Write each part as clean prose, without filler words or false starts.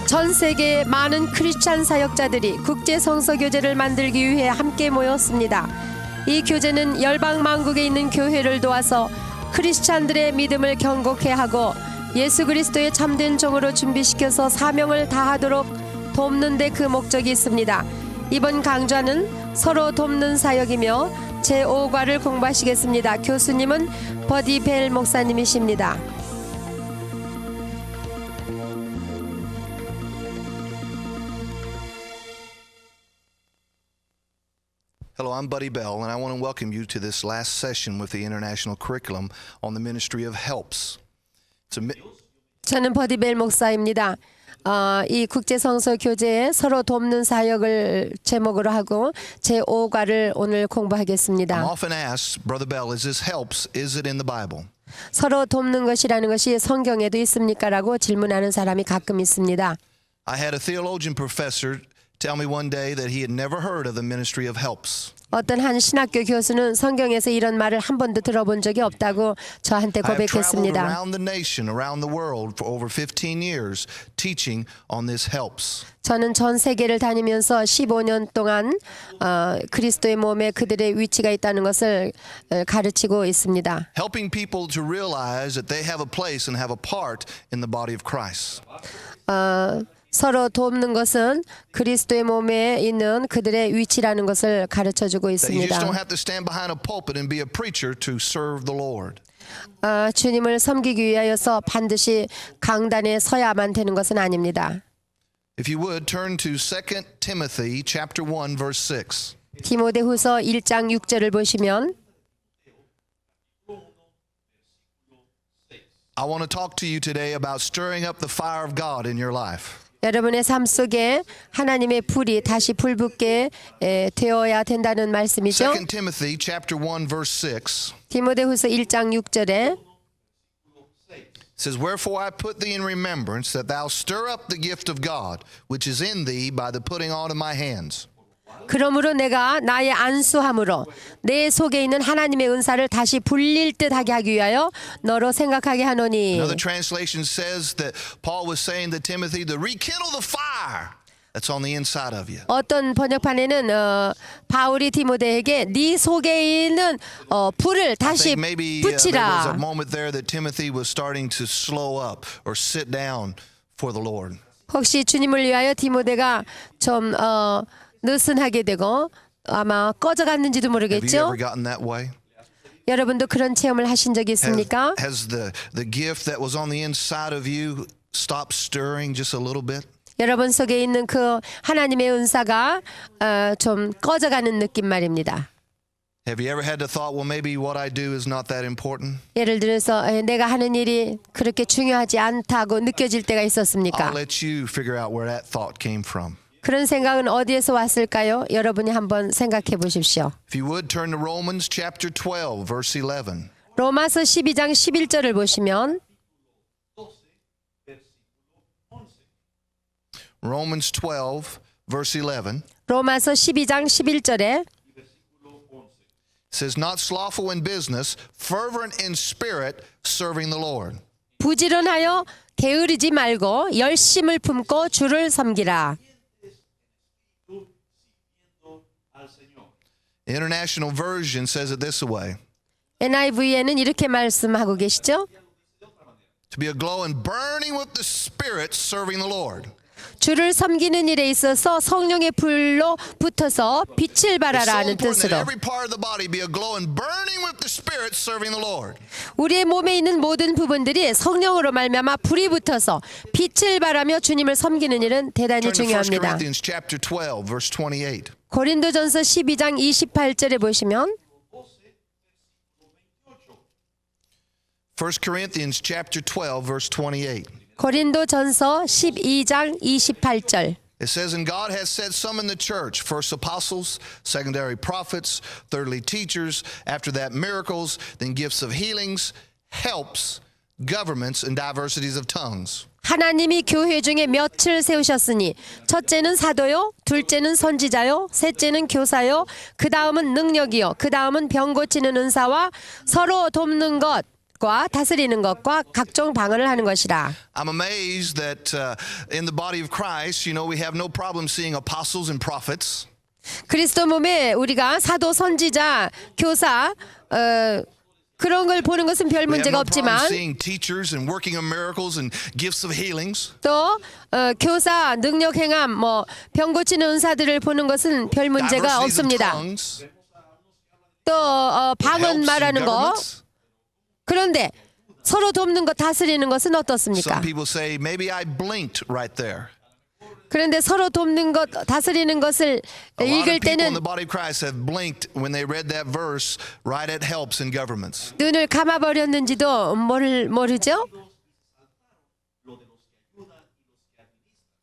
전 세계의 많은 크리스찬 사역자들이 국제 성서 교제를 만들기 위해 함께 모였습니다. 이 교제는 열방 만국에 있는 교회를 도와서 크리스찬들의 믿음을 견고케 하고 예수 그리스도의 참된 종으로 준비시켜서 사명을 다하도록 돕는 데 그 목적이 있습니다. 이번 강좌는 서로 돕는 사역이며 제5과를 공부하시겠습니다. 교수님은 버디 벨 목사님이십니다. Hello, I'm Buddy Bell, and I want to welcome you to this last session with the International Curriculum on the Ministry of Helps. 저는 버디 벨 목사입니다. 이 국제성서 교제에 서로 돕는 사역을 제목으로 하고 제5과를 오늘 공부하겠습니다. I'm often asked, Brother Bell, is this helps? Is it in the Bible? 서로 돕는 것이라는 것이 성경에도 있습니까? 라고 질문하는 사람이 가끔 있습니다. I had a theologian professor tell me one day that he had never heard of the ministry of helps. 어떤 한 신학교 교수는 성경에서 이런 말을 한 번도 들어본 적이 없다고 저한테 I have traveled 고백했습니다. around the nation, around the world for over 15 years teaching on this helps. 저는 전 세계를 다니면서 15년 동안 그리스도의 몸에 그들의 위치가 있다는 것을 가르치고 있습니다. Helping people to realize that they have a place and have a part in the body of Christ. 서로 돕는 것은 그리스도의 몸에 있는 그들의 위치라는 것을 가르쳐주고 That you just 있습니다. don't have to stand behind a pulpit and be a preacher to serve the Lord. 주님을 섬기기 위하여서 반드시 강단에 서야만 되는 것은 아닙니다. If you would turn to 2 Timothy chapter 1 verse 6. 디모데후서 1장 6절을 보시면 I want to talk to you today about stirring up the fire of God in your life. 여러분의 삶 속에 하나님의 불이 다시 불붙게 되어야 된다는 말씀이죠. 2 Timothy chapter 1 verse 6 디모데후서 1장 6절에 says, Wherefore I put thee in remembrance that thou stir up the gift of God, which is in thee by the putting on of my hands. 그러므로 내가 나의 안수함으로 내 속에 있는 하나님의 은사를 다시 불릴 듯하게 하기 위하여 너로 생각하게 하노니. Another translation says that Paul was saying to Timothy to rekindle the fire that's on the inside of you. 어떤 번역판에는 바울이 디모데에게 네 속에 있는 불을 I 다시 think maybe there was a 붙이라. moment there that Timothy was starting to slow up or sit down for the Lord. 혹시 주님을 위하여 디모데가 좀 느슨하게 되고 아마 꺼져갔는지도 Have you 모르겠죠. ever gotten that way? 여러분도 그런 체험을 하신 적이 있습니까? Has the gift that was on the inside of you stopped stirring just a little bit? 여러분 속에 있는 그 하나님의 은사가 좀 꺼져가는 느낌 말입니다. Have you ever had the thought, well, maybe what I do is not that important? 예를 들어서 내가 하는 일이 그렇게 중요하지 않다고 느껴질 때가 있었습니까? I'll let you figure out where that thought came from. 그런 생각은 어디에서 왔을까요? 여러분이 한번 생각해 보십시오. If you would turn to Romans chapter 12 verse 11. 로마서 12장 11절을 보시면 Romans 12 verse 11 로마서 12장 11절에 says, Not slothful in business, fervent in spirit, serving the Lord. 부지런하여 게으르지 말고 열심을 품고 주를 섬기라. International Version says it this way. NIV에는 이렇게 말씀하고 계시죠? To be aglow and burning with the Spirit, serving the Lord. 주를 섬기는 일에 있어서 성령의 불로 붙어서 빛을 It's so 발하라는 important that 뜻으로 every part of the body be aglow and burning with the Spirit, serving the Lord. 우리의 몸에 있는 모든 부분들이 성령으로 말미암아 불이 붙어서 빛을 발하며 주님을 섬기는 일은 대단히 Turn to 1 중요합니다. Corinthians chapter 12 verse 28. 고린도전서 12장 28절에 보시면 1 Corinthians chapter 12 verse 28. 고린도전서 12장 28절 It says, And God has set some in the church, first apostles, secondary prophets, thirdly teachers, after that miracles, then gifts of healings, helps, governments, and diversities of tongues. 하나님이 교회 중에 몇을 세우셨으니 첫째는 사도요, 둘째는 선지자요, 셋째는 교사요, 그 다음은 능력이요, 그 다음은 병 고치는 은사와 서로 돕는 것, 것과 다스리는 것과 각종 방언을 하는 것이라. I'm amazed that in the body of Christ, we have no problem seeing apostles and prophets. 그리스도 몸에 우리가 사도, 선지자, 교사 그런 걸 보는 것은 별 We have 문제가 no problem 없지만 seeing teachers and working of miracles and gifts of healings. 또 교사, 능력 행함, 병 고치는 은사들을 보는 것은 별 문제가 Diversities of 없습니다. tongues, 또 방언 helps 말하는 거. governments. 그런데 서로 돕는 것, 다스리는 것은 어떻습니까? Some people say, maybe I blinked right there. 그런데 서로 돕는 것, 다스리는 것을 A lot 읽을 of people in 때는 the body of Christ have blinked when they read that verse right at helps in governments. 눈을 감아버렸는지도 모르죠?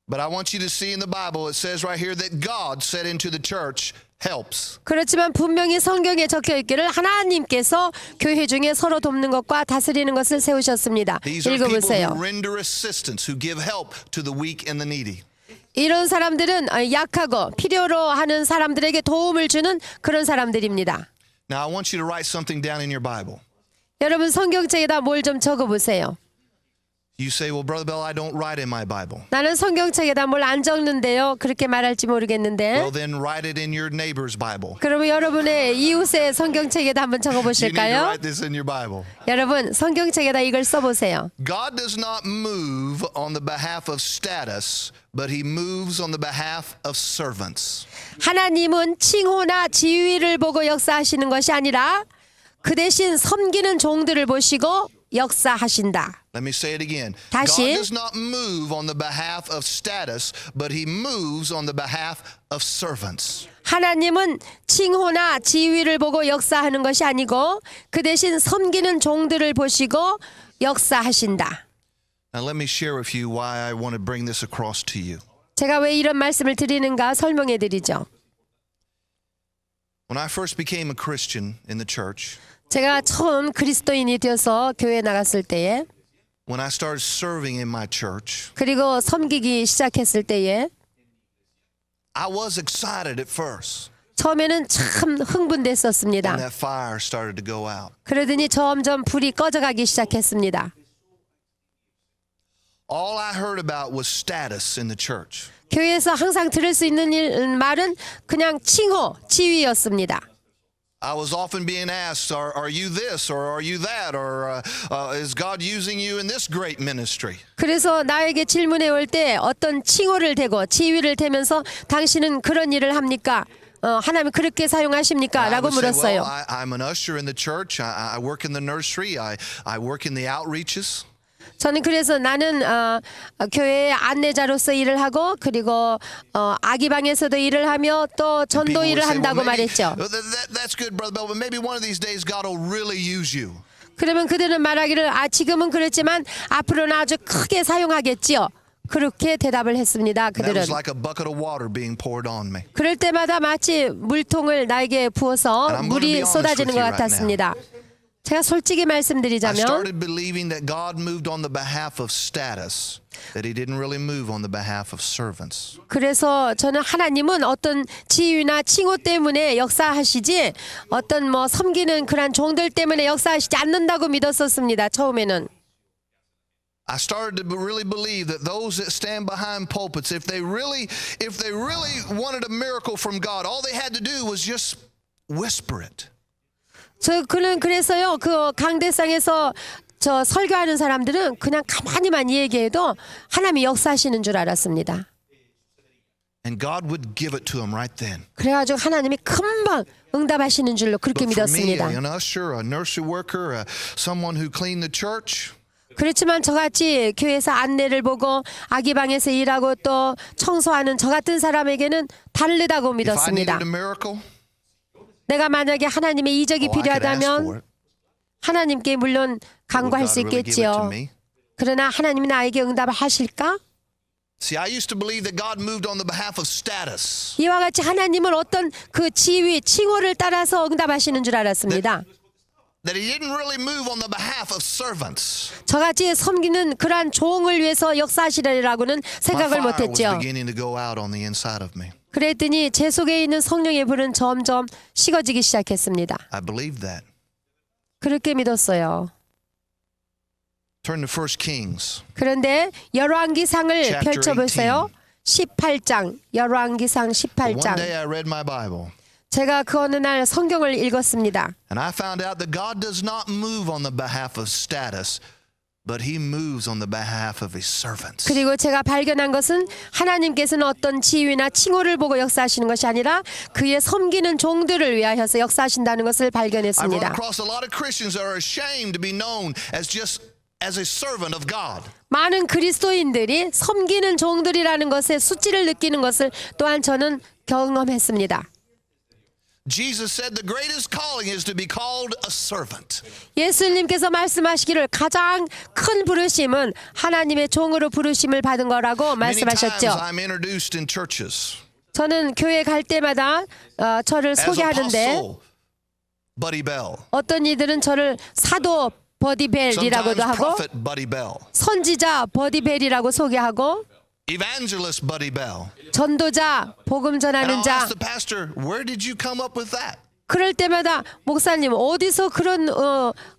But I want you to see in the Bible, it says right here that God said into the church, helps. 그렇지만 분명히 성경에 적혀 있기를 하나님께서 교회 중에 서로 돕는 것과 다스리는 것을 세우셨습니다. These are people 읽어보세요. who render assistance, who give help to the weak and the needy. 이런 사람들은 약하고 필요로 하는 사람들에게 도움을 주는 그런 사람들입니다. Now I want you to write something down in your Bible. 여러분 성경책에다 뭘 좀 적어보세요. You say, well, Brother Bell, I don't write in my Bible. 나는 성경책에다 뭘 안 적는데요. 그렇게 말할지 모르겠는데. Well, then write it in your neighbor's Bible. 그러면 여러분의 이웃의 성경책에다 한번 You need to 적어보실까요? 적어보실까요? write this in your Bible. 여러분 성경책에다 이걸 써보세요. God does not move on the behalf of status, but he moves on the behalf of servants. 하나님은 칭호나 지위를 보고 역사하시는 것이 아니라 그 대신 섬기는 종들을 보시고 역사하신다. Let me say it again. 다시. God does not move on the behalf of status, but he moves on the behalf of servants. 하나님은 칭호나 지위를 보고 역사하는 것이 아니고 그 대신 섬기는 종들을 보시고 역사하신다. Now let me share with you why I want to bring this across to you. 제가 왜 이런 말씀을 드리는가 설명해 드리죠. When I first became a Christian in the church, 제가 처음 그리스도인이 되어서 교회에 나갔을 때에 when I started serving in my church, 그리고 섬기기 시작했을 때에 I was excited at first 처음에는 참 when 흥분됐었습니다. that fire started to go out. 그러더니 점점 불이 꺼져가기 시작했습니다. All I heard about was status in the church. 교회에서 항상 들을 수 있는 말은 그냥 칭호, 지위였습니다. I was often being asked, are you this or are you that? Or is God using you in this great ministry? 그래서 나에게 질문해 올 때 어떤 칭호를 대고 지위를 대면서 당신은 그런 일을 합니까? 하나님 그렇게 사용하십니까? I 라고 would say, well, 물었어요. I'm an usher in the church. I work in the nursery. I work in the outreaches. 저는 그래서 나는 교회의 안내자로서 일을 하고 그리고 아기방에서도 일을 하며 또 People 전도 would 일을 say, well, 한다고 maybe, 말했죠. that's good, Brother Bell, but maybe one of these days God will really use you. 그러면 그들은 말하기를 지금은 그렇지만 앞으로는 아주 크게 사용하겠지요. 그렇게 대답을 했습니다. That 그들은. was like a bucket of water being poured on me. 그럴 때마다 마치 물통을 나에게 부어서 And I'm going to be 물이 honest 쏟아지는 with 것 you right 같았습니다. 제가 솔직히 I 말씀드리자면 started believing that God moved on the behalf of status, that he didn't really move on the behalf of servants. 그래서 저는 하나님은 어떤 지위나 칭호 때문에 역사하시지 어떤 섬기는 그런 종들 때문에 역사하시지 않는다고 믿었었습니다. 처음에는. I started to really believe that those that stand behind pulpits, if they really wanted a miracle from God, all they had to do was just whisper it. 그는 그래서요 그 강대상에서 저 설교하는 사람들은 그냥 가만히만 얘기해도 하나님이 역사하시는 줄 알았습니다. And God would give it to them right then. 그래가지고 하나님이 금방 응답하시는 줄로 그렇게 But for me, 믿었습니다. an usher, a nursery worker, someone who cleaned the church, 그렇지만 저같이 교회에서 안내를 보고 아기방에서 일하고 또 청소하는 저 같은 사람에게는 다르다고 if I needed 믿었습니다. a miracle, 내가 만약에 하나님의 이적이 I could ask for 필요하다면 it. 하나님께 물론 Will 간구할 God 수 really give it to 있겠지요. me? 그러나 하나님이 나에게 응답을 하실까? See, I used to believe that God moved on the behalf of status. 이와 같이 하나님은 어떤 그 지위, 칭호를 따라서 응답하시는 줄 알았습니다. That he didn't really move on the behalf of servants. 저같이 섬기는 그러한 종을 위해서 역사하시리라고는 My 생각을 fire was 못했죠. beginning to go out on the inside of me. 그랬더니 제 속에 있는 성령의 불은 점점 식어지기 시작했습니다. I believed that. 그렇게 믿었어요. Turn to 1 Kings. 그런데 열왕기상을 Chapter 펼쳐보세요. 18장, 열왕기상 One 18장. day I read my Bible. 제가 그 어느 날 성경을 읽었습니다. And I found out that God does not move on the behalf of status, but he moves on the behalf of his servants. 그리고 제가 발견한 것은 하나님께서는 어떤 지위나 칭호를 보고 역사하시는 것이 아니라 그의 섬기는 종들을 위하여서 역사하신다는 것을 I've run 발견했습니다. across a lot of Christians that are ashamed to be known as just as a servant of God. 많은 그리스도인들이 섬기는 종들이라는 것에 수치를 느끼는 것을 또한 저는 경험했습니다. Jesus said the greatest calling is to be called a servant. 예수님께서 말씀하시기를 가장 큰 부르심은 하나님의 종으로 부르심을 받은 거라고 Many times 말씀하셨죠. I'm introduced in churches 저는 교회 갈 때마다 저를 as 소개하는데 Apostle Buddy Bell, 어떤 이들은 저를 사도 버디벨이라고도 sometimes 하고 Prophet Buddy Bell, 선지자 버디벨이라고 소개하고 Evangelist Buddy Bell. 전도자 복음 And 전하는 I'll 자 ask the pastor, where did you come up with that? 그럴 때마다 목사님 어디서 그런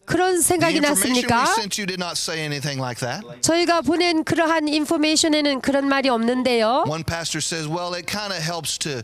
The 생각이 information we 났습니까? sent you did not say anything like that. 저희가 보낸 그러한 인포메이션에는 그런 말이 없는데요. One pastor says, well, it kind of helps to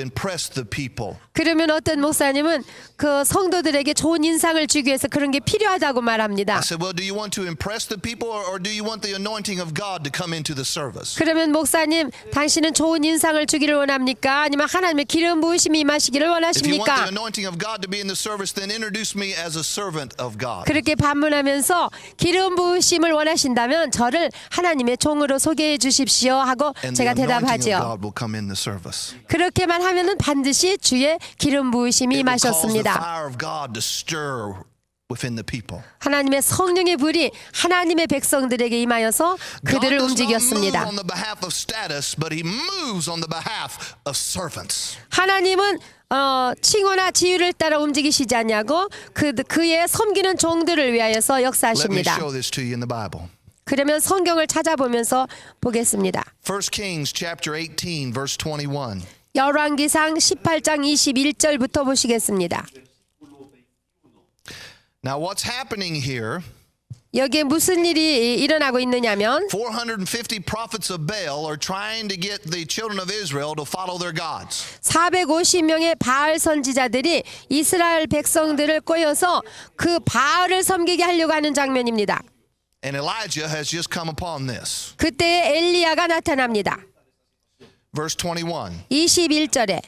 impress the people. 그러면 어떤 목사님은 그 성도들에게 좋은 인상을 주기 위해서 그런 게 필요하다고 말합니다. I said, well, do you want to impress the people or do you want the anointing of God to come into the service? 그러면 목사님, 당신은 좋은 인상을 주기를 원합니까? 아니면 하나님의 기름 부으심이 임하시기를 If you want the 원하십니까? anointing of God to be in the service, then introduce me as a servant of God. 그렇게 반문하면서 기름 부으심을 원하신다면 저를 하나님의 종으로 소개해 주십시오 하고 And the 제가 anointing of 대답하지요. God will come in the service. 그렇게만 하면은 반드시 주의 기름 부으심이 It will cause the 임하셨습니다. fire of God to stir within the people. 하나님의 성령의 불이 하나님의 백성들에게 임하여서 God 그들을 does not move 움직였습니다. on the behalf of status, but he moves on the behalf of servants. 하나님은 칭호나 지위를 따라 움직이시지 않냐고 그의 섬기는 종들을 위하여서 Let me 역사하십니다. show this to you in the Bible. 그러면 성경을 찾아보면서 보겠습니다. 1 Kings chapter 18 verse 21. 열왕기상 18장 21절부터 보시겠습니다. Now what's happening here, 여기에 무슨 일이 일어나고 있느냐면 450 prophets of Baal are trying to get the children of Israel to follow their gods. 450명의 바알 선지자들이 이스라엘 백성들을 꼬여서 그 바알을 섬기게 하려고 하는 장면입니다. And Elijah has just come upon this. 그때 엘리야가 나타납니다. Verse 21. 21절에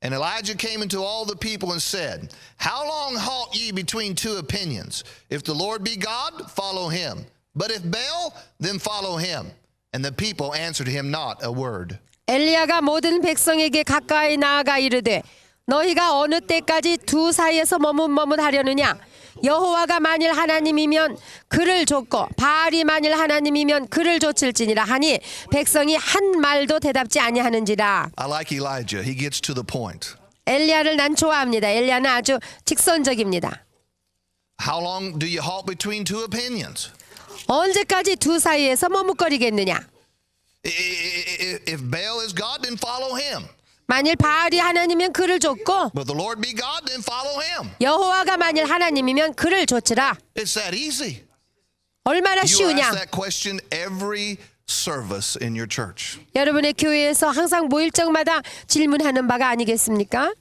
And Elijah came into all the people and said, How long halt ye between two opinions? If the Lord be God, follow him. But if Baal, then follow him. And the people answered him not a word. 엘리야가 모든 백성에게 가까이 나아가 이르되 너희가 어느 때까지 두 사이에서 머뭇머뭇하려느냐? 여호와가 만일 하나님이면 그를 좇고 바알이 만일 하나님이면 그를 좇을지니라 하니 백성이 한 말도 대답지 아니하는지라. I like Elijah. He gets to the point. 엘리야를 난 좋아합니다. 엘리야는 아주 직선적입니다. How long do you halt between two opinions? 언제까지 두 사이에서 머뭇거리겠느냐? If Baal is God, then follow him. 만일 바알이 하나님이면 그를 좇고 But the Lord be God, then follow him. 여호와가 만일 하나님이면 그를 좇으라. It's that easy. 얼마나 You 쉬우냐? ask that question every service in your church. 여러분의 교회에서 항상 모일 적마다 질문하는 바가 아니겠습니까?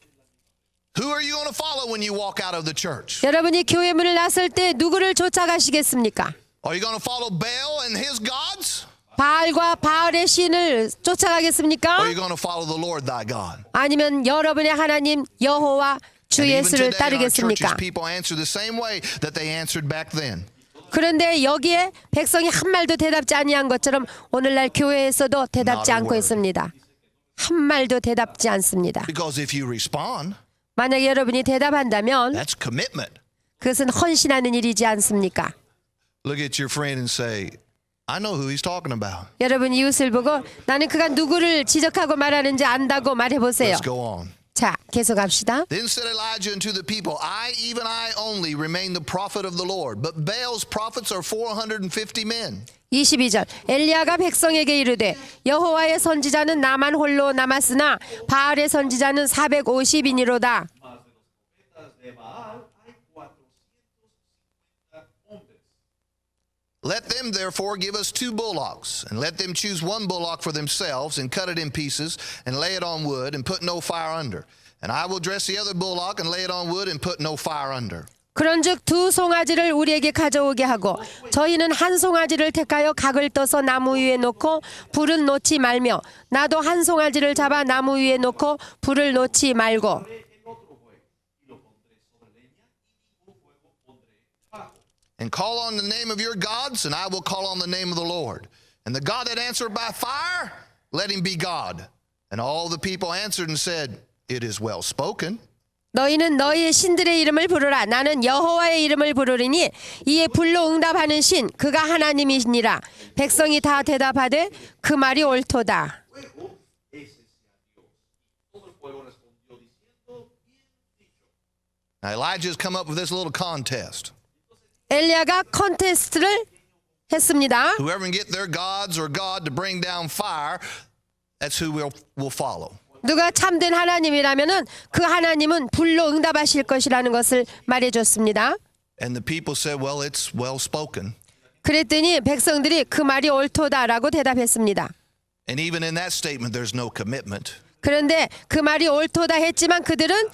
Who are you going to follow when you walk out of the church? 여러분이 교회 문을 나설 때 누구를 쫓아가시겠습니까? Are you going to follow Baal and his gods? 바알과 바알의 신을 쫓아가겠습니까? Or are you going to follow the Lord thy God? 아니면 여러분의 하나님 여호와 주 And even 예수를 today in our churches, 따르겠습니까? people answer the same way that they answered back then. 그런데 여기에 백성이 한 말도 대답지 아니한 것처럼 오늘날 교회에서도 대답지 Not a 않고 word. 있습니다. 한 말도 대답지 않습니다. Because if you respond, 만약 여러분이 대답한다면 that's commitment. 그것은 헌신하는 일이지 않습니까? Look at your friend and say, I know who he's talking about. 여러분 이웃을 보고 나는 그가 누구를 지적하고 말하는지 안다고 말해보세요. Let's go on. 자, 계속합시다. Then said Elijah unto the people, even I only remain the prophet of the Lord, but Baal's prophets are 450 men. 22절 엘리야가 백성에게 이르되 여호와의 선지자는 나만 홀로 남았으나 바알의 선지자는 450이니로다. Let them therefore give us 2 bullocks, and let them choose 1 bullock for themselves, and cut it in pieces, and lay it on wood, and put no fire under. And I will dress the other bullock, and lay it on wood, and put no fire under. 그런즉 2 송아지를 우리에게 가져오게 하고 저희는 1 송아지를 택하여 각을 떠서 나무 위에 놓고 불은 놓지 말며 나도 1 송아지를 잡아 나무 위에 놓고 불을 놓지 말고. And call on the name of your gods, and I will call on the name of the Lord. And the God that answered by fire, let him be God. And all the people answered and said, It is well spoken. 너희는 너희의 신들의 이름을 부르라. 나는 여호와의 이름을 부르리니 이에 불로 응답하는 신 그가 하나님이시니라. 백성이 다 대답하되 그 말이 옳도다. Now Elijah's come up with this little contest. 엘리야가 컨테스트를 했습니다. Whoever can get their gods or God to bring down fire, that's who will follow. 누가 참된 하나님이라면은 그 하나님은 불로 응답하실 것이라는 것을 말해줬습니다. And the people said, well, it's well spoken. 그랬더니 백성들이 그 말이 옳도다라고 대답했습니다. And even in that statement, there's no commitment. 그런데 그 말이 옳도다 했지만 그들은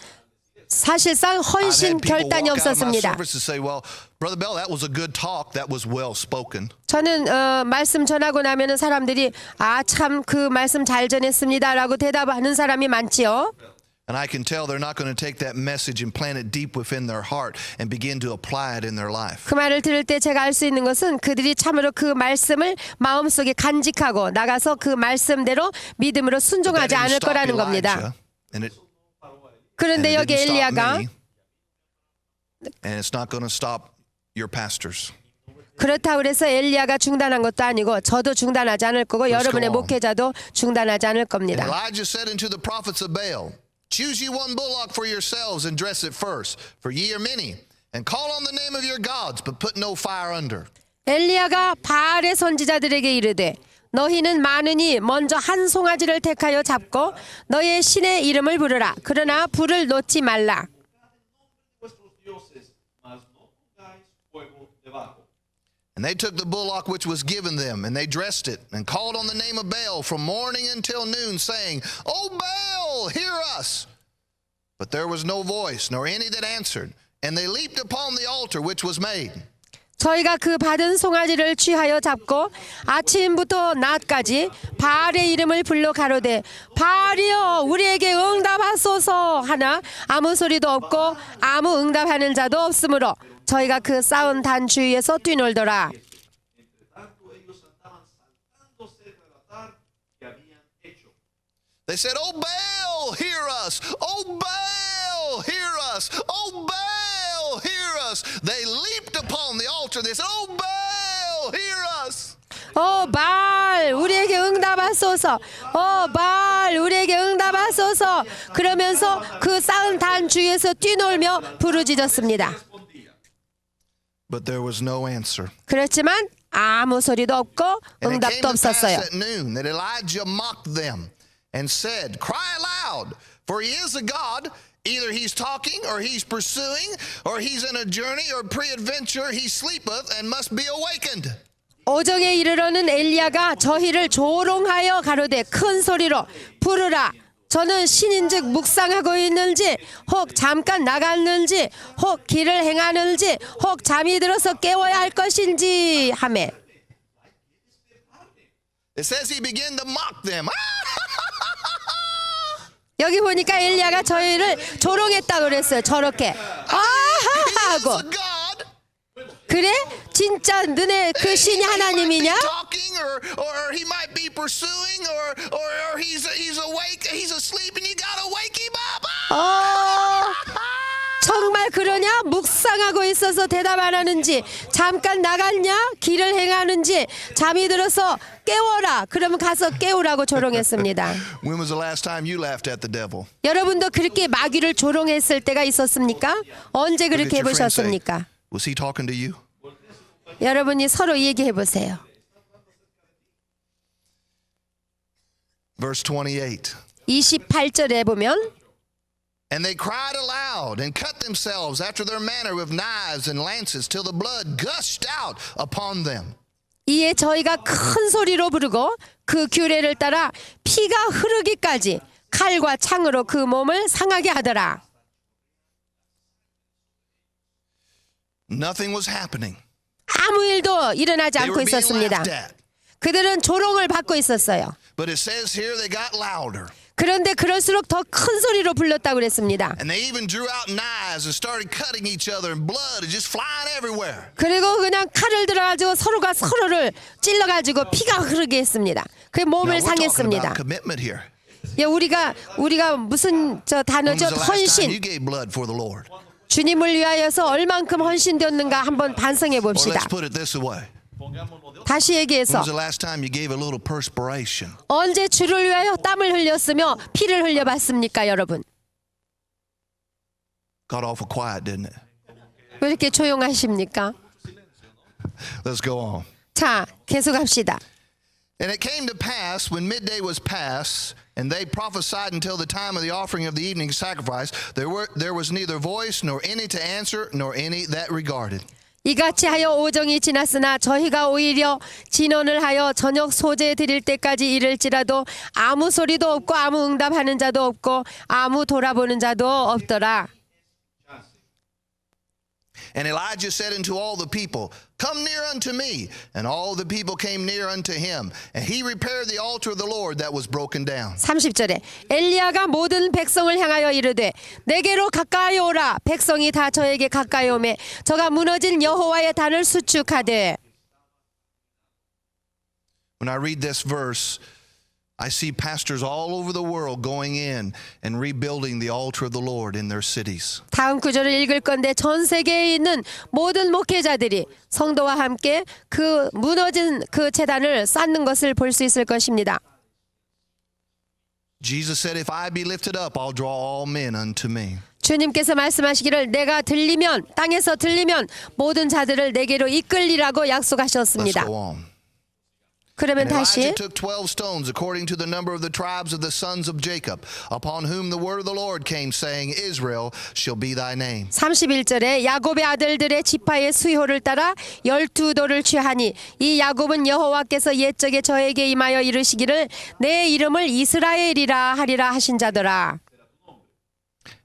사실상 I've 헌신 had people 결단이 walk out of my 없었습니다. service and say, well, Brother Bell, that was a good talk. That was well spoken. 저는 말씀 전하고 나면은 사람들이 참 그 말씀 잘 전했습니다라고 대답하는 사람이 많지요. And I can tell they're not going to take that message and plant it deep within their heart and begin to apply it in their life. 그 말을 들을 때 제가 알 수 있는 것은 그들이 참으로 그 말씀을 마음속에 간직하고 나가서 그 말씀대로 믿음으로 순종하지 않을 거라는 겁니다. 그런데 여기 엘리야가 And it's not going to stop your pastors. 그렇다고 그래서 엘리야가 중단한 것도 아니고 저도 중단하지 않을 거고 여러분의 목회자도 중단하지 않을 And 겁니다. Elijah said unto the prophets of Baal, Choose ye 1 bullock for yourselves and dress it first, for ye are many, and call on the name of your gods, but put no fire under. 엘리야가 바알의 선지자들에게 이르되 너희는 많으니 먼저 1 송아지를 택하여 잡고 너의 신의 이름을 부르라. 그러나 불을 놓지 말라. And they took the bullock which was given them, and they dressed it, and called on the name of Baal from morning until noon, saying, O Baal, hear us. But there was no voice, nor any that answered. And they leaped upon the altar which was made. 저희가 그 받은 송아지를 취하여 잡고 아침부터 낮까지 바알의 이름을 불러 가로되 바알이여 우리에게 응답하소서 하나 아무 소리도 없고 아무 응답하는 자도 없으므로 저희가 그 쌓은 단 주위에서 뛰놀더라. They said, O Baal, hear us. O Baal, hear us. O Baal, hear us. They leaped upon the altar. They said, O Baal, hear us. 바알 우리에게 응답하소서. 바알 우리에게 응답하소서. 그러면서 그 쌓은 단 주위에서 뛰놀며 부르짖었습니다. But there was no answer. 그렇지만 아무 소리도 없고 And it came 응답도 to pass 없었어요. at noon that Elijah mocked them and said, Cry aloud, for he is a God. Either he's talking, or he's pursuing, or he's in a journey, or pre-adventure he sleepeth and must be awakened. 오정에 이르러는 엘리야가 저희를 조롱하여 가로되 큰 소리로 부르라. 저는 신인즉 묵상하고 있는지 혹 잠깐 나갔는지 혹 길을 행하는지 혹 잠이 들어서 깨워야 할 것인지 하매. It says he began to mock them. 여기 보니까 엘리야가 저희를 조롱했다고 그랬어요. 저렇게 아하 하고. He is a God. 그래? 진짜 너네 그 신이 하나님이냐? Talking, or he might be pursuing, or he's awake, he's asleep, and you gotta wake him up. 정말 그러냐? 묵상하고 있어서 대답 안 하는지 잠깐 나갔냐? 길을 행하는지 잠이 들어서 깨워라. 그러면 가서 깨우라고 조롱했습니다. When was the last time you laughed at the devil? 여러분도 그렇게 마귀를 조롱했을 때가 있었습니까? 언제 Look 그렇게 at your friend, say, 해보셨습니까? Was he talking to you? 여러분이 서로 얘기해 보세요. Verse 28. 28절에 보면 And they cried aloud and cut themselves after their manner with knives and lances till the blood gushed out upon them. 이에 저희가 큰 소리로 부르고 그 규례를 따라 피가 흐르기까지 칼과 창으로 그 몸을 상하게 하더라. Nothing was happening. 아무 일도 일어나지 They 않고 were being 있었습니다. laughed at. 그들은 조롱을 받고 있었어요. But it says here they got louder. 그런데 그럴수록 더 큰 소리로 불렀다고 그랬습니다. And they even drew out knives and started cutting each other, and blood is just flying everywhere. 그리고 그냥 칼을 들어가지고 서로가 서로를 찔러가지고 피가 흐르게 했습니다. 그 Now, 몸을 we're talking 상했습니다. about commitment here. 예, 우리가 무슨 저 When 단어죠? was the last time 헌신. you gave blood for the Lord? 주님을 위하여서 얼만큼 헌신되었는가 한번 반성해 Or 봅시다. let's put it this way. 다시 When 얘기해서 was the last time you gave a little perspiration? 언제 주를 위하여 땀을 흘렸으며 피를 흘려봤습니까, 여러분? Got awful quiet, didn't it? 왜 이렇게 조용하십니까? Let's go on. 자, 계속합시다. And it came to pass when midday was past, and they prophesied until the time of the offering of the evening sacrifice, there was neither voice nor any to answer, nor any that regarded. 이같이 하여 오정이 지났으나 저희가 오히려 진언을 하여 저녁 소재 드릴 때까지 이를지라도 아무 소리도 없고 아무 응답하는 자도 없고 아무 돌아보는 자도 없더라. And Elijah said unto all the people, Come near unto me. And all the people came near unto him. And he repaired the altar of the Lord that was broken down. 30절에 엘리야가 모든 백성을 향하여 이르되 내게로 가까이 오라. 백성이 다 저에게 가까이 오매 저가 무너진 여호와의 단을 수축하되. When I read this verse, I see pastors all over the world going in and rebuilding the altar of the Lord in their cities. 다음 구절을 읽을 건데 전 세계에 있는 모든 목회자들이 성도와 함께 그 무너진 그 제단을 쌓는 것을 볼 수 있을 것입니다. Jesus said, If I be lifted up, I'll draw all men unto me. 주님께서 말씀하시기를 내가 들리면 땅에서 들리면 모든 자들을 내게로 이끌리라고 Let's 약속하셨습니다. go on. 그러면 And 다시 Elijah took 12 stones according to the number of the tribes of the sons of Jacob, upon whom the word of the Lord came, saying, Israel shall be thy name. 31절에 야곱의 아들들의 지파의 수효를 따라 12돌을 취하니 이 야곱은 여호와께서 옛적에 저에게 임하여 이르시기를 내 이름을 이스라엘이라 하리라 하신 자더라.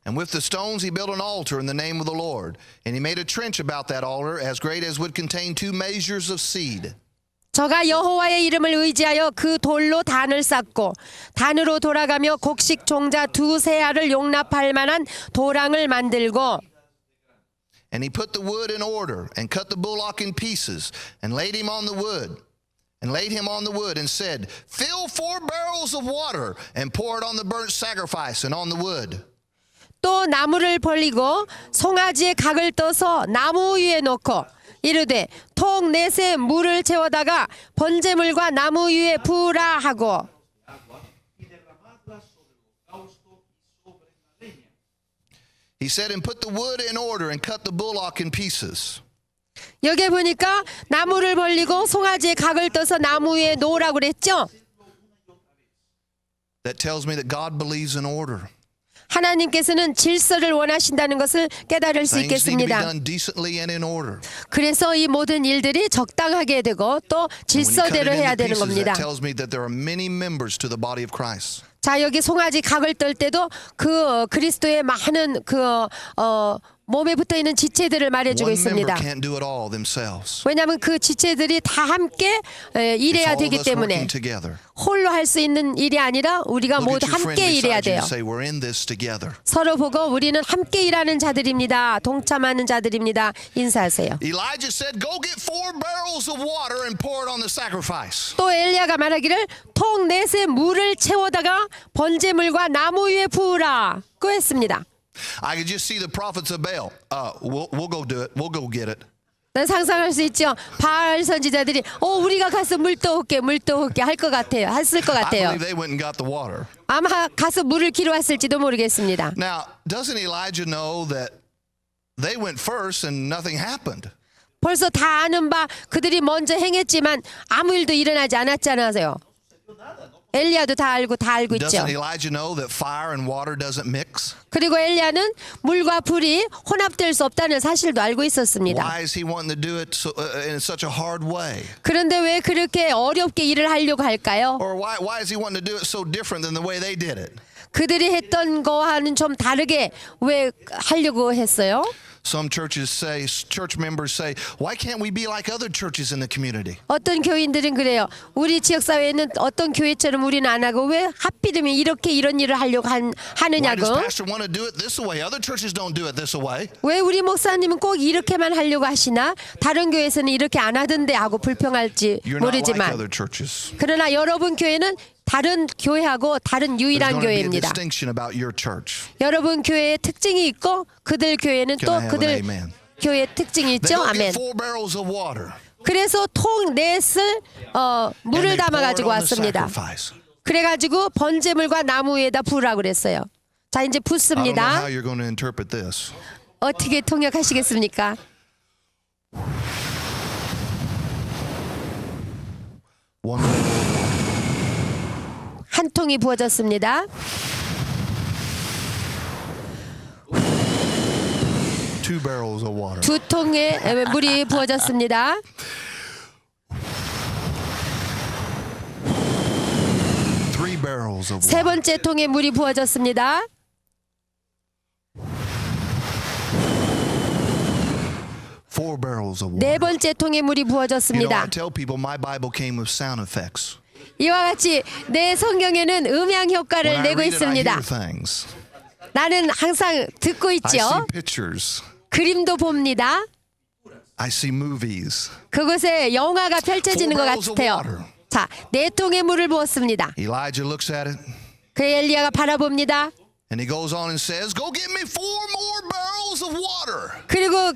And with the stones he built an altar in the name of the Lord. And he made a trench about that altar as great as would contain 2 measures of seed. 저가 여호와의 이름을 의지하여 그 돌로 단을 쌓고 단으로 돌아가며 곡식 종자 2세 알을 용납할 만한 도랑을 만들고 And he put the wood in order and cut the bullock in pieces and laid him on the wood. And laid him on the wood and said, Fill 4 barrels of water and pour it on the burnt sacrifice and on the wood. 또 나무를 벌리고 송아지의 각을 떠서 나무 위에 놓고 이르되 통 넷에 물을 채워다가 번제물과 나무 위에 부으라 하고. He said, and put the wood in order and cut the bullock in pieces. 여기 보니까 나무를 벌리고 송아지의 각을 떠서 나무 위에 놓으라고 그랬죠. That tells me that God believes in order. 하나님께서는 질서를 원하신다는 것을 깨달을 수 Things need to be 있겠습니다. done decently and in order. 그래서 이 모든 일들이 적당하게 되고 또 When you cut it 질서대로 해야 into 되는 pieces, 겁니다. that tells me that there are many members to the body of Christ. 자, 여기 송아지 각을 떨 때도 그 그리스도의 많은 몸에 붙어 있는 지체들을 말해주고 One member 있습니다. can't do it all themselves. 왜냐하면 그 지체들이 다 함께 It's 일해야 all of 되기 us 때문에 working together. 홀로 할 수 있는 일이 아니라 우리가 Look 모두 at your friend 함께 일해야 beside you 돼요. and say, we're in this together. 서로 보고 우리는 함께 일하는 자들입니다. 동참하는 자들입니다. 인사하세요. Elijah said, go get 4 barrels of water and pour it on the sacrifice. 또 엘리야가 말하기를 통 넷에 물을 채워다가 번제물과 나무 위에 부으라 고 했습니다. I could just see the prophets of Baal. We'll go do it. We'll go get it. 난 상상할 수 있죠. 바알 선지자들이 우리가 가서 물 떠올게 할 것 같아요. 했을 것 I 같아요. believe they went and got the water. 아마 가서 물을 기르왔을지도 모르겠습니다. Now, doesn't Elijah know that they went first and nothing happened? 벌써 다 아는 바 그들이 먼저 행했지만 아무 일도 일어나지 않았잖아요. 엘리야도 다 알고 있죠. Doesn't Elijah know that fire and water doesn't mix? 그리고 엘리야는 물과 불이 혼합될 수 없다는 사실도 알고 있었습니다. Why is he wanting to do it in such a hard way? 그런데 왜 그렇게 어렵게 일을 하려고 할까요? Or why is he wanting to do it so different than the way they did it? 그들이 했던 거와는 좀 다르게 왜 하려고 했어요? Some church members say, why can't we be like other churches in the community? 어떤 교인들은 그래요. 우리 지역사회에는 어떤 교회처럼 우리는 안 하고 왜 하필이면 이렇게 이런 일을 하려고 Why 하느냐고. does pastor want to do it this way? Other churches don't do it this way. 왜 우리 목사님은 꼭 이렇게만 하려고 하시나? 다른 교회에서는 이렇게 안 하던데 하고 불평할지 You're not like 모르지만 other churches. 그러나 여러분 교회는 다른 교회하고 다른 There's 유일한 going to be a 교회입니다. distinction about your church. 여러분 교회의 특징이 있고 그들 교회는 Can 또 I have 그들 an amen? 교회의 특징이 They 있죠. go 아멘. get 4 barrels of water. 그래서 통 넷을 and 물을 they 담아 pour it 가지고 on the 왔습니다. sacrifice. 그래가지고 번제물과 나무 위에다 부으라고 그랬어요. 자 이제 I don't know 붓습니다. how you're going to interpret this. 어떻게 통역하시겠습니까? One barrel, 한 통이 부어졌습니다. 2 barrels of water. 두 통의 물이 부어졌습니다. 3 barrels of 세 water. 번째 통에 물이 부어졌습니다. 4 barrels of water. 네 번째 통에 물이 You know, I 부어졌습니다. tell people my Bible came with sound effects. 이와 같이 내 성경에는 음향 When 효과를 I 내고 read it, I 있습니다. hear things. 나는 항상 듣고 I see 있죠. pictures. 그림도 봅니다. I see movies. 그곳에 영화가 펼쳐지는 것 4 barrels of 같아요. water. 자, 네 통의 물을 부었습니다. Elijah looks at it 그 엘리야가 바라봅니다. and he goes on and says, "Go get me 4 more barrels of water." 그리고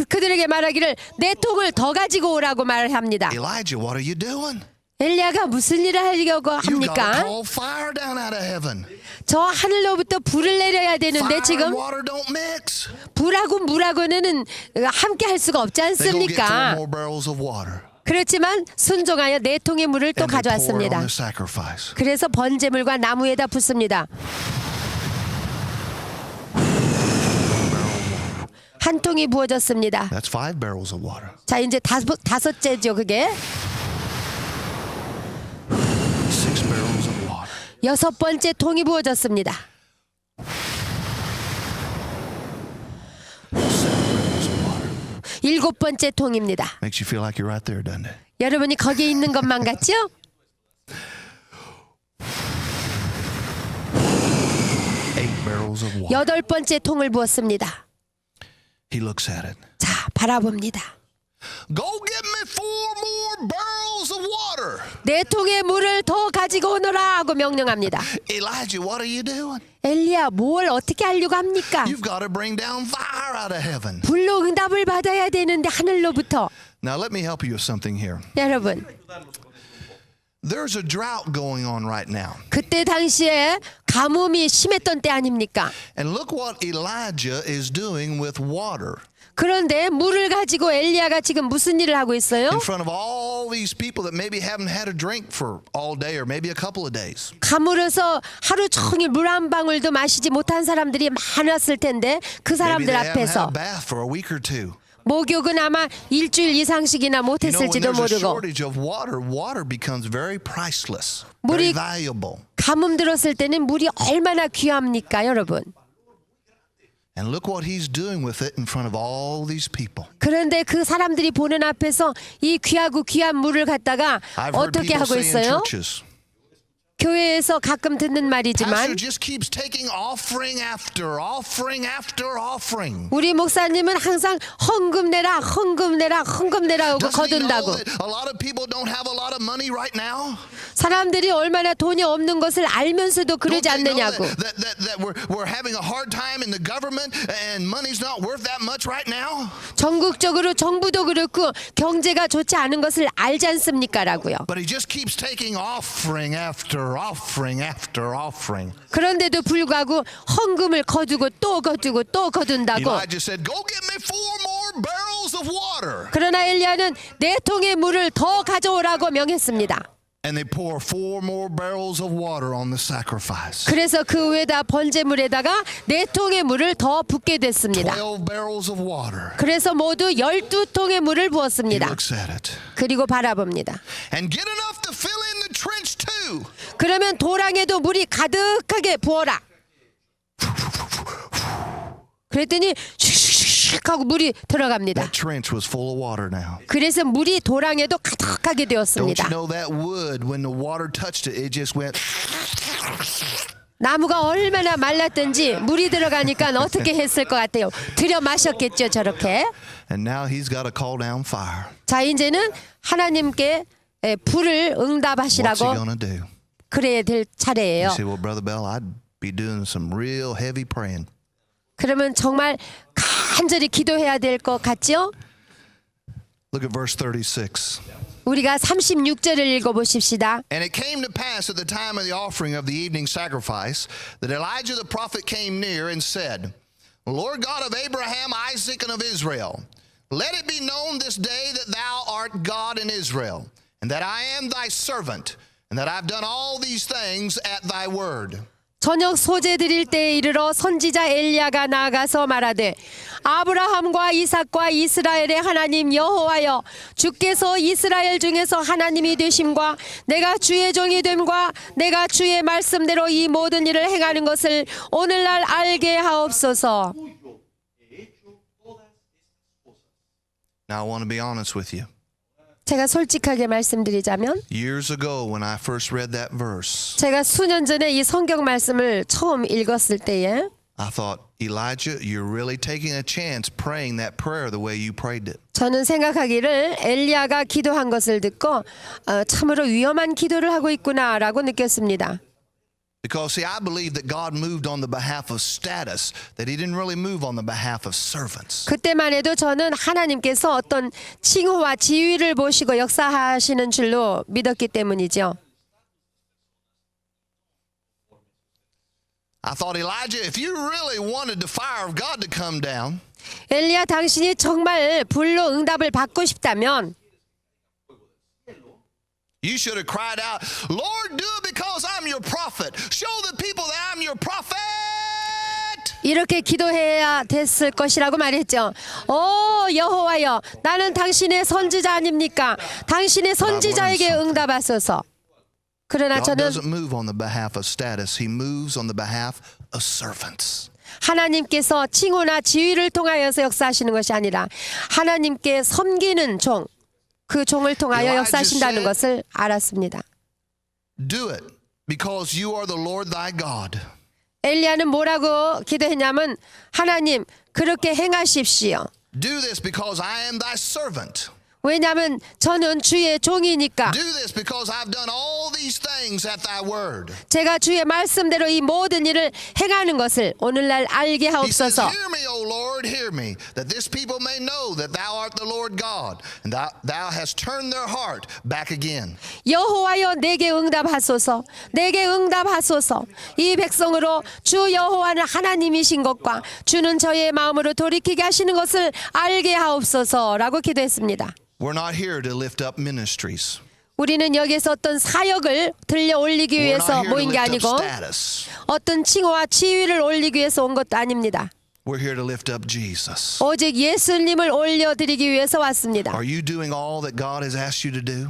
그들에게 말하기를 네 통을 더 가지고 오라고 말합니다. Elijah, what are you doing? 엘리야가 무슨 일을 하려고 You got to 합니까? call fire down out of heaven. 저 하늘로부터 불을 내려야 되는데 Fire 지금 and water don't mix. 불하고 물하고는 함께 할 수가 없지 They go get 4 않습니까? more barrels of water 그렇지만 순종하여 네 통의 물을 또 and they pour it on 가져왔습니다. the sacrifice. 그래서 번제물과 나무에다 붓습니다. 한 통이 부어졌습니다. That's 5 barrels of water. 자 이제 다섯째죠 그게. 6 barrels of water. 여섯 번째 통이 부어졌습니다. 7 barrels of water. 일곱 번째 통입니다. Makes you feel like you're right there, doesn't it? 여러분이 거기에 있는 것만 같죠? 8 barrels of water. 여덟 번째 통을 부었습니다. He looks at it. 자 바라봅니다. Go get me 4 more barrels of water. 네 통의 물을 더 가지고 오너라 하고 명령합니다. Elijah, what are you doing? 엘리야 뭘 어떻게 하려고 합니까? You've got to bring down fire out of heaven. 불로 응답을 받아야 되는데 하늘로부터. Now let me help you with something here. 여러분 There's a drought going on right now. 그때 당시에 가뭄이 심했던 때 아닙니까? And look what Elijah is doing with water. 그런데 물을 가지고 엘리야가 지금 무슨 일을 하고 있어요? In front of all these people that maybe haven't had a drink for all day or maybe a couple of days. 가물어서 하루 종일 물 한 방울도 마시지 못한 사람들이 많았을 텐데 그 Maybe 사람들 they haven't had 앞에서 a bath for a week or 2. 목욕은 아마 일주일 이상씩이나 You know, when 못했을지도 there's a 모르고 shortage of water, water becomes very priceless, very 물이 valuable. 가뭄 들었을 때는 물이 얼마나 귀합니까 여러분? And look what he's doing with it in front of all these people. 그런데 그 사람들이 보는 앞에서 이 귀하고 귀한 물을 갖다가 I've heard 어떻게 people 하고 say in 있어요? churches, 교회에서 가끔 듣는 Pastor 말이지만 just keeps taking offering after offering after offering. 우리 목사님은 항상 헌금 내라 헌금 내라 헌금 내라 하고 Doesn't he know 거둔다고. that a lot of people don't have a lot of money right now? 사람들이 얼마나 돈이 없는 것을 알면서도 Don't 그러지 they know 않느냐고. that we're having a hard time in the government and money's not worth that much right now? 전국적으로 정부도 그렇고 경제가 좋지 않은 것을 알지 않습니까라고요. But he just keeps taking offering after offering after offering. 그런데도 불구하고 헌금을 거두고 또 거두고 또 거둔다고. Elijah said, "Go get me 4 more barrels of water." 그러나 엘리야는 네 통의 물을 더 가져오라고 명했습니다. And they pour 4 more barrels of water on the sacrifice. 그래서 그 위에다 번제물에다가 4통의 물을 더 붓게 됐습니다. 12 barrels of water. 그래서 모두 12통의 물을 He 부었습니다. looks at it. 그리고 바라봅니다. And get enough to fill in the trench too. 그러면 도랑에도 물이 가득하게 부어라. 그랬더니 슉슉슉 하고 물이 들어갑니다. That trench was full of water now. 그래서 물이 도랑에도 가득하게 Don't 되었습니다. you know that wood, when the water touched it, it just went. 나무가 얼마나 말랐든지 물이 들어가니까 어떻게 했을 것 같아요. 들여 마셨겠죠, 저렇게. And now he's got to call down fire. 자, 이제는 하나님께 불을 What's he 응답하시라고 going to do? 그래야 될 차례예요. You say, well, Brother Bell, I'd be doing some real heavy praying. 그러면 정말 간절히 기도해야 될 것 같죠? Look at verse 36. 우리가 36절을 읽어보십시다. And it came to pass at the time of the offering of the evening sacrifice that Elijah the prophet came near and said, Lord God of Abraham, Isaac, and of Israel, let it be known this day that thou art God in Israel, and that I am thy servant, and that I've done all these things at thy word. 저녁 소제 드릴 때에 이르러 선지자 엘리야가 나아가서 말하되 아브라함과 이삭과 이스라엘의 하나님 여호와여 주께서 이스라엘 중에서 하나님이 되심과 내가 주의 종이 됨과 내가 주의 말씀대로 이 모든 일을 행하는 것을 오늘날 알게 하옵소서. Now I want to be honest with you. 제가 솔직하게 말씀드리자면 Years ago when I first read that verse, 제가 수년 전에 이 성경 말씀을 처음 읽었을 때에 I thought, Elijah, you're really taking a chance praying that prayer the way you prayed it. 저는 생각하기를 엘리야가 기도한 것을 듣고 참으로 위험한 기도를 하고 있구나라고 느꼈습니다. Because, see, I believe that God moved on the behalf of status, that he didn't really move on the behalf of servants. 그때만 해도 저는 하나님께서 어떤 칭호와 지위를 보시고 역사하시는 줄로 믿었기 때문이죠. I thought, Elijah, if you really wanted the fire of God to come down, 엘리야 당신이 정말 불로 응답을 받고 싶다면 you should have cried out, Lord, do it because I'm your prophet. Show the people that I'm your prophet. 이렇게 기도해야 됐을 것이라고 말했죠. 오 여호와여 나는 당신의 선지자 아닙니까? 당신의 선지자에게 응답하소서. 그러나 God 저는 doesn't move on the behalf of status. He moves on the behalf of servants. 하나님께서 칭호나 지위를 통하여서 역사하시는 것이 아니라 하나님께 섬기는 종, 그 종을 통하여 역사하신다는 것을 알았습니다. Do it because you are the Lord thy God. 엘리야는 뭐라고 기도했냐면 하나님 그렇게 행하십시오. Do this because I am thy servant. 왜냐하면 저는 주의 종이니까. Do this because I've done all these things at thy word. 제가 주의 말씀대로 이 모든 일을 행하는 것을 오늘날 알게 He says, 하옵소서. hear me, O Lord, hear me, that this people may know that thou art the Lord God, and thou hast turned their heart back again. 여호와여 내게 응답하소서. 내게 응답하소서. 이 백성으로 주 여호와는 하나님이신 것과 주는 저의 마음으로 돌이키게 하시는 것을 알게 하옵소서라고 기도했습니다. We're not here to lift up ministries. 우리는 여기서 어떤 사역을 들려 올리기 We're 위해서 not here to 모인 게 lift up 아니고 status. 어떤 칭호와 지위를 올리기 위해서 온 것도 아닙니다. We're here to lift up Jesus. 오직 예수님을 올려드리기 위해서 왔습니다. Are you doing all that God has asked you to do?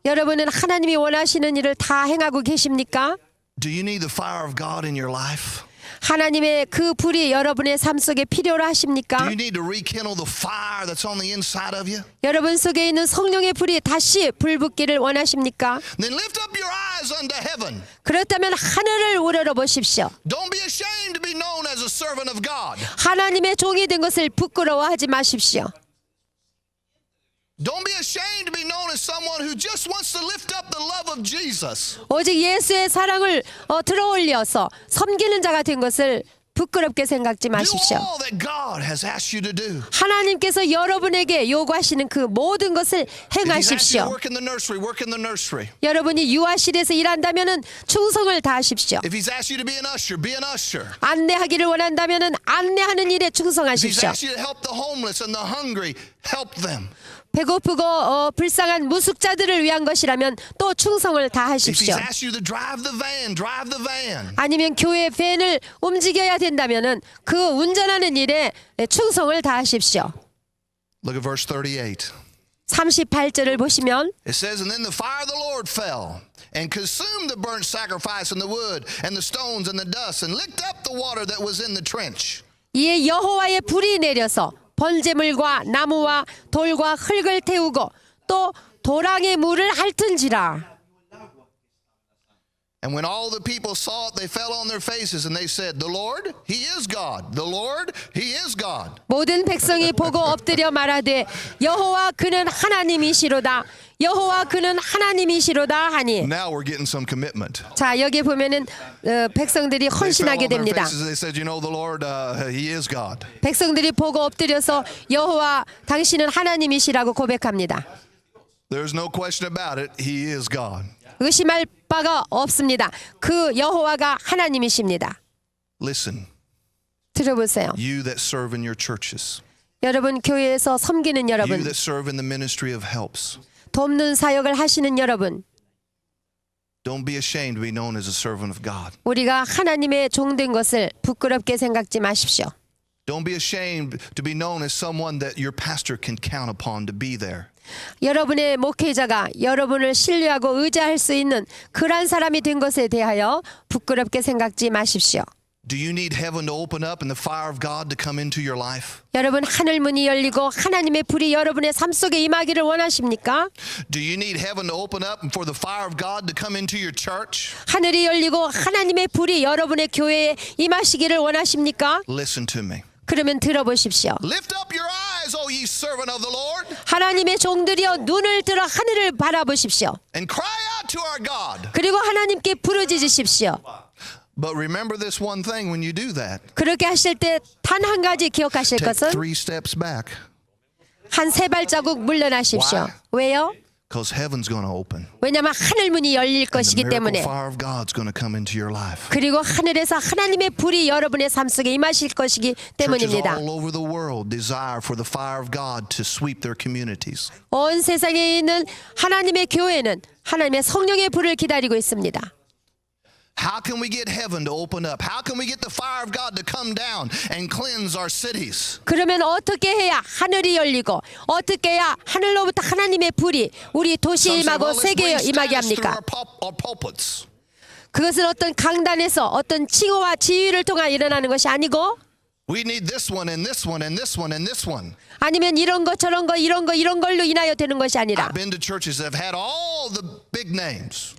여러분은 하나님이 원하시는 일을 다 행하고 계십니까? Do you need the fire of God in your life? 하나님의 그 불이 여러분의 삶 속에 필요로 Do 하십니까? you need to rekindle the fire that's on the inside of you? 여러분 속에 있는 성령의 불이 다시 불붙기를 원하십니까? Then lift up your eyes unto heaven. 그렇다면 하늘을 우러러 보십시오. Don't be ashamed to be known as a servant of God. 하나님의 종이 된 것을 부끄러워하지 마십시오. Don't be ashamed to be known as someone who just wants to lift up the love of Jesus. 오직 예수의 사랑을 들어올려서 섬기는 자가 된 것을 부끄럽게 생각지 Do 마십시오. all that God has asked you to do. 하나님께서 여러분에게 요구하시는 그 모든 것을 If He's asked you to 행하십시오. work in the nursery, work in the nursery. 여러분이 유아실에서 일한다면 충성을 다하십시오. If He's asked you to be an usher, be an usher. 안내하기를 원한다면 안내하는 일에 If He's 충성하십시오. asked you to help the homeless and the hungry, help them. 배고프고 불쌍한 무숙자들을 위한 것이라면 또 충성을 If he's 다하십시오. asked you to drive the van, drive the van. 아니면 교회 밴을 움직여야 된다면은 그 운전하는 일에 충성을 다하십시오. Look at verse 38. 38절을 보시면 It says, and then the fire of the Lord fell and consumed the burnt sacrifice and the wood and the stones and the dust and licked up the water that was in the trench. 이에 여호와의 불이 내려서 번제물과 나무와 돌과 흙을 태우고 또 도랑의 물을 핥은지라. And when all the people saw it, they fell on their faces and they said, the Lord, he is God. The Lord, he is God. 모든 백성이 보고 엎드려 말하되 여호와 그는 하나님이시로다. 여호와 그는 하나님이시로다 하니. Now we're getting some commitment. 자, 여기 보면은 백성들이 They fell 헌신하게 on their 됩니다. faces. They said, you know, the Lord, he is God. 백성들이 보고 엎드려서 여호와 당신은 하나님이시라고 고백합니다. There's no question about it. He is God. 의심할 바가 없습니다. 그 여호와가 하나님이십니다. Listen, 들어보세요. you that serve in your churches, 여러분 교회에서 섬기는 you 여러분, that serve in the ministry of helps, 돕는 사역을 하시는 여러분, don't be ashamed to be known as a servant of God. 우리가 하나님의 종된 것을 부끄럽게 생각지 마십시오. Don't be ashamed to be known as someone that your pastor can count upon to be there. 여러분의 목회자가 여러분을 신뢰하고 의지할 수 있는 그러한 사람이 된 것에 대하여 부끄럽게 생각지 마십시오. Do you need heaven to open up and the fire of God to come into your life? 여러분 하늘 문이 열리고 하나님의 불이 여러분의 삶 속에 임하기를 원하십니까? Do you need heaven to open up and for the fire of God to come into your church? 하늘이 열리고 하나님의 불이 여러분의 교회에 임하시기를 원하십니까? Listen to me. 그러면 들어보십시오. Lift up your eyes, O ye servant of the Lord, 하나님의 종들이여 눈을 들어 하늘을 바라보십시오. and cry out to our God. 그리고 하나님께 부르짖으십시오. But remember this one thing when you do that. 그렇게 하실 때 단 한 가지 기억하실 Take 것은 3 steps back 한 3발자국 물러나십시오. Why? 왜요? because heaven's going to open. 왜냐하면 하늘 문이 열릴 The 것이기 miracle 때문에. fire of God's going to come into your life. 그리고 하늘에서 하나님의 불이 여러분의 삶 속에 임하실 것이기 Churches 때문입니다. all over the world desire for the fire of God to sweep their communities. 온 세상에 있는 하나님의 교회는 하나님의 성령의 불을 기다리고 있습니다. How can we get heaven to open up? How can we get the fire of God to come down and cleanse our cities? 그러면 어떻게 해야 하늘이 열리고 어떻게 해야 하늘로부터 하나님의 불이 우리 도시에 Some say, 임하고 well, let's 세계에 bring 임하게 status through 합니까? our pulpits. 그것은 어떤 강단에서 어떤 칭호와 지위를 통해 일어나는 것이 아니고 We need this one and this one and this one and this one. 아니면 이런 거 저런 거 이런 거 이런 걸로 인하여 되는 것이 아니라 I've been to churches that have had all the big names,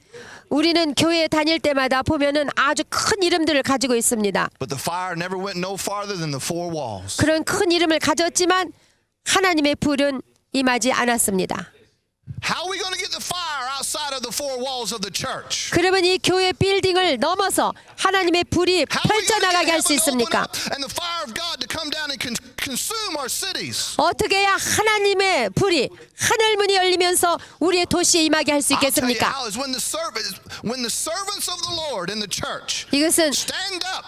우리는 교회에 다닐 때마다 보면은 아주 큰 이름들을 가지고 있습니다. but the fire never went no farther than the four walls. 그런 큰 이름을 가졌지만 하나님의 불은 임하지 않았습니다. How are we going to get the fire outside of the four walls of the church? 그러면 이 교회 빌딩을 넘어서 하나님의 불이 How are we going to 펼쳐나가게 get 할 수 heaven to open 있습니까? up and the fire of God to come down and consume our cities? 어떻게 해야 하나님의 불이 하늘문이 열리면서 우리의 도시에 임하게 할 수 I'll tell you 있겠습니까? how is when the servants of the Lord in the church 이것은 stand up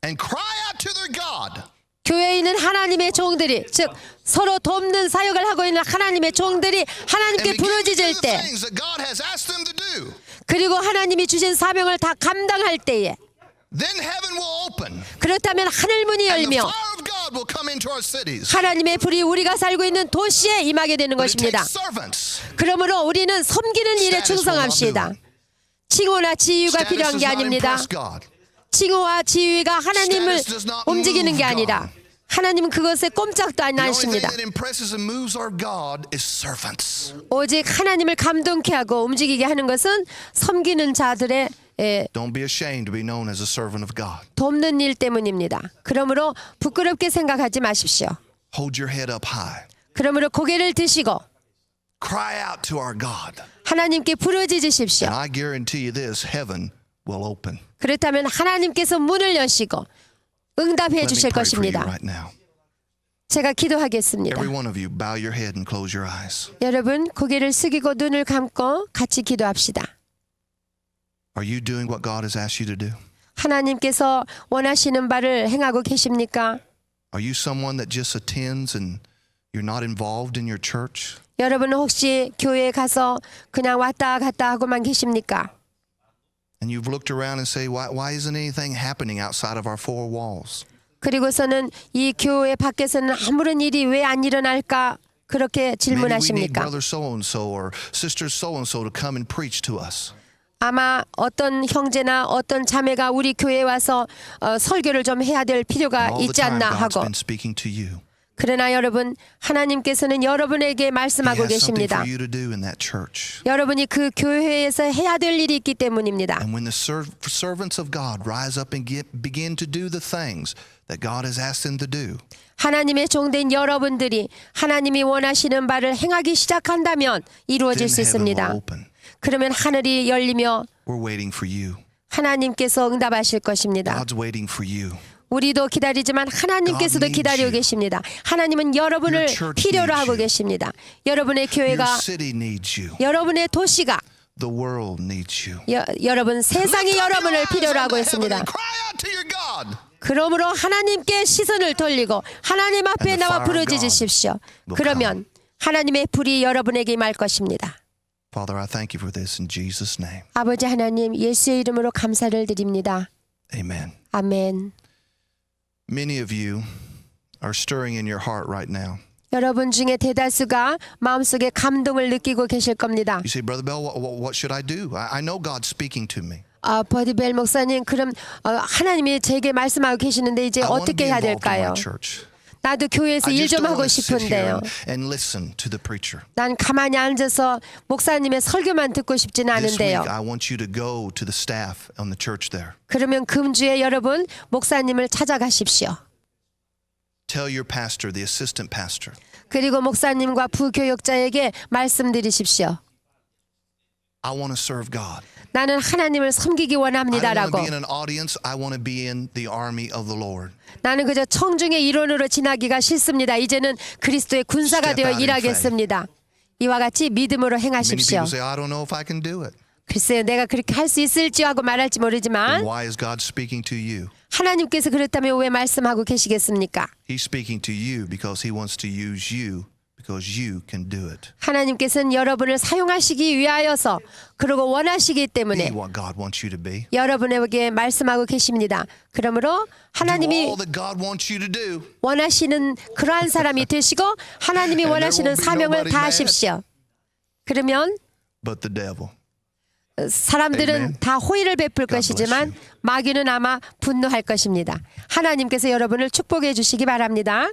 and cry out to their God. 교회에 있는 하나님의 종들이 즉 서로 돕는 사역을 하고 있는 하나님의 종들이 And 하나님께 begin to do 부르짖을 the 때 things that God has asked them to do. 그리고 하나님이 주신 사명을 다 감당할 때에 Then heaven will open 그렇다면 하늘문이 and the 열며 fire of God will come into our cities. 하나님의 불이 우리가 살고 있는 도시에 임하게 되는 But it 것입니다. takes servants. 그러므로 우리는 섬기는 일에 Status will not do 충성합시다. it. 칭호나 지위가 Status 필요한 does 게 not 아닙니다. impress God. 칭호와 지위가 하나님을 Status does not 움직이는 move 게 아니라 God. 하나님은 그것에 꼼짝도 안 The only thing 하십니다. that impresses and moves our God is servants. 오직 하나님을 감동케 하고 움직이게 하는 것은 섬기는 자들의 Don't be ashamed to be known as a servant of God. 돕는 일 때문입니다. 그러므로 부끄럽게 생각하지 마십시오. Hold your head up high. 그러므로 고개를 드시고 Cry out to our God. 하나님께 부르짖으십시오. And I guarantee you this, heaven will open. 그렇다면 하나님께서 문을 여시고 응답해 Let me 주실 pray for you 것입니다. right now. 제가 기도하겠습니다. Every one of you, bow your head and close your eyes. 여러분 고개를 숙이고 눈을 감고 같이 기도합시다. Are you doing what God has asked you to do? 하나님께서 원하시는 바를 행하고 계십니까? Are you someone that just attends and You're not involved in your church. 여러분은 혹시 교회에 가서 그냥 왔다 갔다 하고만 계십니까? And you've looked around and say, why isn't anything happening outside of our four walls? 그리고서는 이 교회 밖에서는 아무런 일이 왜 안 일어날까 그렇게 Maybe we need 질문하십니까? brother so-and-so or sister so-and-so to come and preach to us. 아마 어떤 형제나 어떤 자매가 우리 교회에 와서 설교를 좀 해야 될 필요가 All the 있지 time 않나 God's 하고 been speaking to you. 그러나 여러분 하나님께서는 여러분에게 He 말씀하고 has something 계십니다. for you to do in that church. 여러분이 그 교회에서 해야 될 일이 있기 때문입니다. And when the servants of God rise up and begin to do the things that God has asked them to do, 하나님의 종된 여러분들이 하나님이 원하시는 바를 행하기 시작한다면 이루어질 then 수 heaven will 있습니다. open. 그러면 하늘이 열리며 We're waiting for you. 하나님께서 응답하실 것입니다. God's waiting for you. 우리도 기다리지만 하나님께서도 God needs 기다리고 you. 계십니다. 하나님은 여러분을 Your church 필요로 needs 하고 you. 계십니다. 여러분의 Your 교회가 city needs you. 여러분의 도시가 The world needs you. 여러분 세상이 Lift up your 여러분을 eyes 필요로 하고 unto heaven 있습니다. and cry out to your God. 그러므로 하나님께 시선을 돌리고 하나님 앞에 And the 나와 fire of 부르짖으십시오. will 그러면 하나님의 불이 여러분에게 임할 것입니다. Father, I thank you for this in Jesus' name. 아버지 하나님 예수의 이름으로 감사를 드립니다. Amen. 아멘. Many of you are stirring in your heart right now. 여러분 중에 대다수가 마음속에 감동을 느끼고 계실 겁니다. You say, Brother Bell, what should I do? I know God's speaking to me. 버디벨 목사님, 그럼 하나님이 제게 말씀하고 계시는데 이제 I want to 어떻게 be 해야 involved in 될까요? my church. 나도 교회에서 I 일 just 좀 don't 하고 want to sit here 싶은데요. and listen to the preacher. 난 가만히 앉아서 목사님의 설교만 듣고 싶지는 This week, 않은데요. I want you to go to the staff on the church there. 그러면 금주에 여러분 목사님을 찾아가십시오. Tell your pastor, the assistant pastor, 그리고 목사님과 부교역자에게 말씀드리십시오. I want to serve God. 나는 하나님을 섬기기 I don't want to 원합니다라고. be in an audience. I want to be in the army of the Lord. 나는 그저 청중의 일원으로 지나기가 싫습니다. 이제는 그리스도의 군사가 Step 되어 out in 일하겠습니다. 이와 같이 믿음으로 Many 행하십시오. people say, I don't know if I can do it. 글쎄요, 내가 그렇게 할 수 있을지 하고 말할지 모르지만 Why is God speaking to you? 하나님께서 그렇다면 왜 말씀하고 계시겠습니까? He's speaking to you because he wants to use you because you can do it. 하나님께서는 여러분을 사용하시기 위하여서 그러고 원하시기 Be 때문에 what God wants you to be. 여러분에게 말씀하고 계십니다. 그러므로 Do 하나님이 all that God wants you to do. 원하시는 그러한 사람이 되시고 하나님이 And there 원하시는 won't be 사명을 nobody 다하십시오. 그러면 But the devil. 사람들은 Amen. 다 호의를 베풀 God bless 것이지만 마귀는 아마 분노할 것입니다. 하나님께서 여러분을 축복해 주시기 바랍니다.